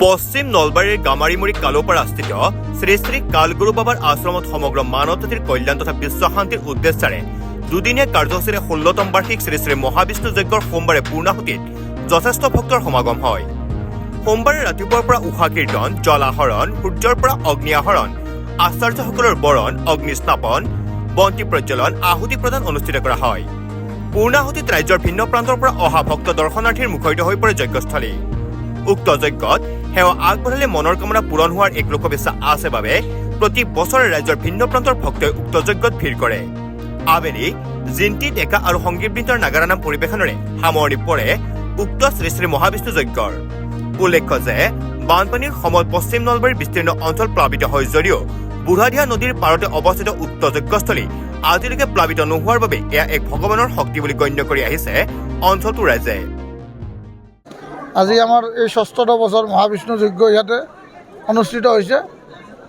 পশ্চিম নলবাৰীৰ গামাৰীমুৰি কালোপাৰাস্থিত শ্ৰী শ্ৰী কালগুৰু বাবাৰ আশ্ৰমত সমগ্ৰ মানৱ জাতিৰ কল্যাণ তথা বিশ্ব শান্তিৰ উদ্দেশ্যেৰে দুদিনীয়া কাৰ্যসূচীৰে ১৬তম বাৰ্ষিক শ্ৰী শ্ৰী মহাবিষ্ণু যজ্ঞৰ সোমবাৰে পূৰ্ণাহুতিত যথেষ্ট ভক্তৰ সমাগম হয়। সোমবাৰে ৰাতিপুৱাৰ পৰা উষা কীৰ্তন, জল আহৰণ, সূৰ্যৰ পৰা অগ্নি আহৰণ, আচাৰ্যসকলৰ বৰণ, অগ্নি স্থাপন, বন্তি প্ৰজ্বলন, আহুতি প্ৰদান অনুষ্ঠিত কৰা হয়। পূৰ্ণাহুতিত ৰাজ্যৰ ভিন্ন প্ৰান্তৰ পৰা অহা ভক্ত দৰ্শনাৰ্থীৰ মুখৰিত হৈ পৰে যজ্ঞস্থলী। উক্ত যজ্ঞত সেৱা আগবঢ়ালে মনৰ কামনা পূৰণ হোৱাৰ এক লোকবিশ্বাস আছে বাবে প্ৰতি বছৰে ৰাজ্যৰ ভিন্ন প্ৰান্তৰ ভক্তই উক্ত যজ্ঞত ভিৰ কৰে। আবেলি জিন্তি ডেকা আৰু সংগীতবৃন্দৰ নাগাৰা নাম পৰিৱেশনেৰে সামৰণি পৰে উক্ত শ্ৰী শ্ৰী মহাবিষ্ণু যজ্ঞৰ। উল্লেখ্য যে বানপানীৰ সময়ত পশ্চিম নলবাৰীৰ বিস্তীৰ্ণ অঞ্চল প্লাবিত হয় যদিও বুঢ়াদিয়া নদীৰ পাৰতে অৱস্থিত উক্ত যজ্ঞস্থলী আজিলৈকে প্লাবিত নোহোৱাৰ বাবে এয়া এক ভগৱানৰ শক্তি বুলি গণ্য কৰি আহিছে অঞ্চলটোৰ ৰাইজে। আজি আমাৰ এই ৬ষ্ঠ বছৰ মহাবিষ্ণু যজ্ঞ ইয়াতে অনুষ্ঠিত হৈছে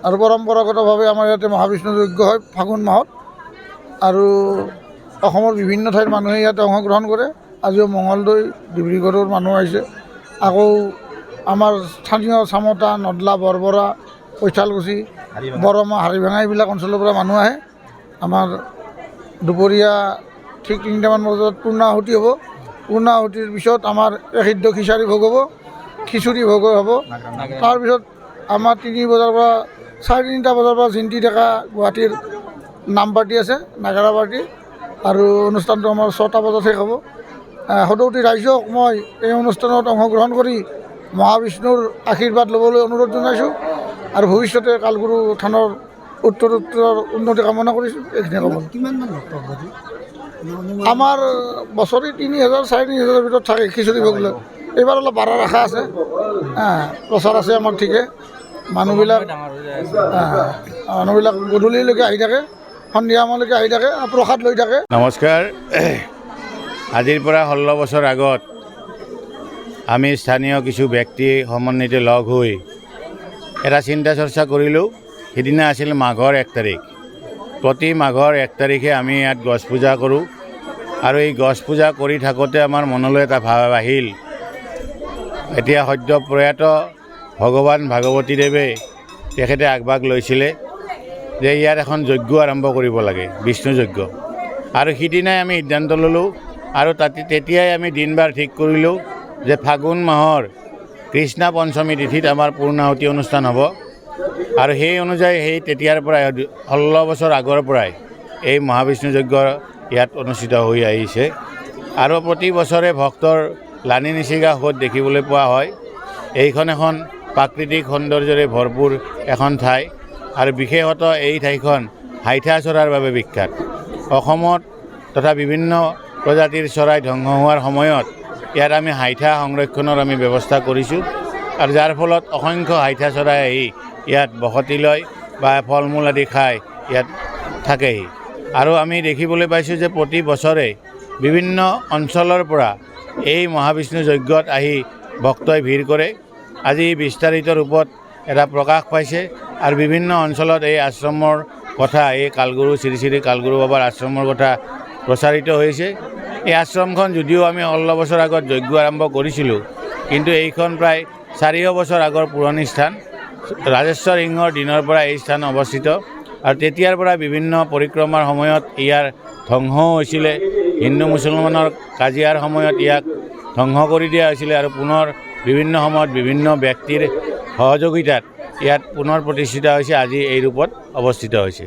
আৰু পৰম্পৰাগতভাৱে আমাৰ ইয়াতে মহাবিষ্ণু যজ্ঞ হয় ফাগুন মাহত আৰু অসমৰ বিভিন্ন ঠাইৰ মানুহে ইয়াতে অংশগ্ৰহণ কৰে। আজিও মঙলদৈ, ডিব্ৰুগড়ৰ মানুহ আহিছে, আকৌ আমাৰ স্থানীয় চামতা, নদলা, বৰবৰা, কৈঠালকুছি, বৰমা, হাৰিভাঙা এইবিলাক অঞ্চলৰ পৰা মানুহ আহে। আমাৰ দুপৰীয়া ঠিক ৩টামান বজাত পূৰ্ণাহুতি হ'ব। পূৰ্ণাহুতিৰ পিছত আমাৰ সিদ্ধ খিচাৰি ভোগ হ'ব, খিচুৰি ভোগ হ'ব। তাৰপিছত আমাৰ ৩ বজাৰ পৰা ৩:৩০ বজাৰ পৰা জিন্তি ডেকা গুৱাহাটীৰ নাম পাৰ্টি আছে, নাগাৰা পাৰ্টি, আৰু অনুষ্ঠানটো আমাৰ ৬টা বজাত শেষ হ'ব। সদৌতি ৰাইজক মই এই অনুষ্ঠানত অংশগ্ৰহণ কৰি মহাবিষ্ণুৰ আশীৰ্বাদ ল'বলৈ অনুৰোধ জনাইছোঁ আৰু ভৱিষ্যতে কালগুৰু থানৰ উত্তৰোত্তৰ উন্নতি কামনা কৰিছোঁ। এইখিনি ক'ব। কিমানমান ভক্ত হ'ব? আমাৰ বছৰি ৩,০০০, ৪,০০০ ভিতৰত থাকে খিচুৰি ভোগ লৈ। এইবাৰ অলপ বাঢ়াৰ আশা আছে, প্ৰচাৰ আছে আমাৰ ঠিকে। মানুহবিলাক গধূলিলৈকে আহি থাকে, সন্ধিয়া সময়লৈকে আহি থাকে, প্ৰসাদ লৈ থাকে। নমস্কাৰ। আজিৰ পৰা 16 বছৰ আগত আমি স্থানীয় কিছু ব্যক্তি সমন্বিত লগ হৈ এটা চিন্তা চৰ্চা কৰিলোঁ। সিদিনা আছিল মাঘৰ 1 তাৰিখ। প্ৰতি মাঘৰ 1 তাৰিখে আমি ইয়াত গছ পূজা কৰোঁ আৰু এই গছ পূজা কৰি থাকোঁতে আমাৰ মনলৈ এটা ভাৱ আহিল, এতিয়া সদ্য প্ৰয়াত ভগৱান ভাগৱতীদেৱে তেখেতে আগভাগ লৈছিলে যে ইয়াত এখন যজ্ঞ আৰম্ভ কৰিব লাগে, বিষ্ণু যজ্ঞ। আৰু সিদিনাই আমি সিদ্ধান্ত ল'লোঁ আৰু তেতিয়াই আমি দিনবাৰ ঠিক কৰিলোঁ যে ফাগুন মাহৰ কৃষ্ণা পঞ্চমী তিথিত আমাৰ পূৰ্ণাহুতি অনুষ্ঠান হ'ব। আৰু সেই অনুযায়ী তেতিয়াৰ পৰাই 16 বছৰ আগৰ পৰাই এই মহাবিষ্ণু যজ্ঞ ইয়াত অনুষ্ঠিত হৈ আহিছে আৰু প্ৰতি বছৰে ভক্তৰ লানি নিচিগা সোঁত দেখিবলৈ পোৱা হয়। এইখন এখন প্ৰাকৃতিক সৌন্দৰ্যৰে ভৰপূৰ এখন ঠাই আৰু বিশেষত এই ঠাইখন হাইঠা চৰাৰ বাবে বিখ্যাত। অসমত তথা বিভিন্ন প্ৰজাতিৰ চৰাই ধ্বংস হোৱাৰ সময়ত ইয়াত আমি হাইঠা সংৰক্ষণৰ আমি ব্যৱস্থা কৰিছোঁ আৰু যাৰ ফলত অসংখ্য হাইঠা চৰাই আহি ইয়াত বসতি লয় বা ফল মূল আদি খাই ইয়াত থাকেহি। আৰু আমি দেখিবলৈ পাইছোঁ যে প্ৰতি বছৰে বিভিন্ন অঞ্চলৰ পৰা এই মহাবিষ্ণু যজ্ঞত আহি ভক্তই ভিৰ কৰে। আজি বিস্তাৰিত ৰূপত এটা প্ৰকাশ পাইছে আৰু বিভিন্ন অঞ্চলত এই আশ্ৰমৰ কথা, এই কালগুৰু শ্ৰী শ্ৰী কালগুৰু বাবাৰ আশ্ৰমৰ কথা প্ৰচাৰিত হৈছে। এই আশ্ৰমখন যদিও আমি 16 বছৰ আগত যজ্ঞ আৰম্ভ কৰিছিলোঁ, কিন্তু এইখন প্ৰায় 400 বছৰ আগৰ পুৰণি স্থান। ৰাজেশ্বৰ সিংহৰ দিনৰ পৰা এই স্থান অৱস্থিত আৰু তেতিয়াৰ পৰা বিভিন্ন পৰিক্ৰমাৰ সময়ত ইয়াৰ ধ্বংস হৈছিলে। হিন্দু মুছলমানৰ কাজিয়াৰ সময়ত ইয়াক ধ্বংস কৰি দিয়া হৈছিলে আৰু পুনৰ বিভিন্ন সময়ত বিভিন্ন ব্যক্তিৰ সহযোগিতাত ইয়াত পুনৰ প্ৰতিষ্ঠিত হৈছে, আজি এই ৰূপত অৱস্থিত হৈছে।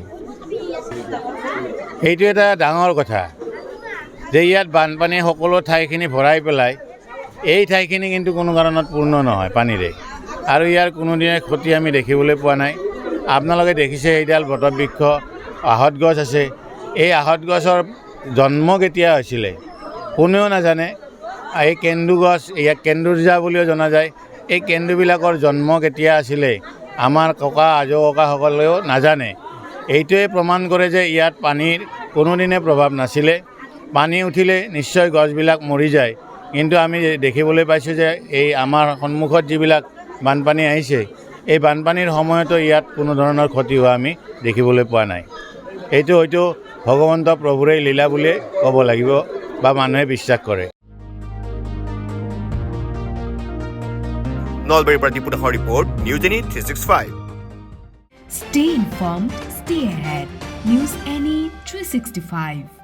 এইটো এটা ডাঙৰ কথা যে ইয়াত বানপানীয়ে সকলো ঠাইখিনি ভৰাই পেলাই এই ঠাইখিনি কিন্তু কোনো কাৰণত পূৰ্ণ নহয় পানীৰে, আৰু ইয়াৰ কোনোদিনে ক্ষতি আমি দেখিবলৈ পোৱা নাই। আপোনালোকে দেখিছে এইডাল বটবৃক্ষ, আহঁত গছ আছে। এই আহঁত গছৰ জন্ম কেতিয়া হৈছিলে কোনেও নাজানে। এই কেন্দু গছ, ইয়াক কেন্দুৰজা বুলিও জনা যায়। এই কেন্দুবিলাকৰ জন্ম কেতিয়া আছিলে আমাৰ ককা আজো ককাসকলেও নাজানে। এইটোৱে প্ৰমাণ কৰে যে ইয়াত পানীৰ কোনোদিনে প্ৰভাৱ নাছিলে। পানী উঠিলে নিশ্চয় গছবিলাক মৰি যায়, কিন্তু আমি দেখিবলৈ পাইছোঁ যে এই আমাৰ সন্মুখত যিবিলাক বানপানী আহিছে, এই বানপানীৰ সময়তো ইয়াত কোনো ধৰণৰ ক্ষতি হোৱা আমি দেখিবলৈ পোৱা নাই। এইটো হয়তো ভগৱন্ত প্ৰভুৰে লীলা বুলিয়ে ক'ব লাগিব বা মানুহে বিশ্বাস কৰে। নলবাৰীৰ পৰা দীপু দাসৰ report news any 365। Stay informed, stay ahead. News Any 365.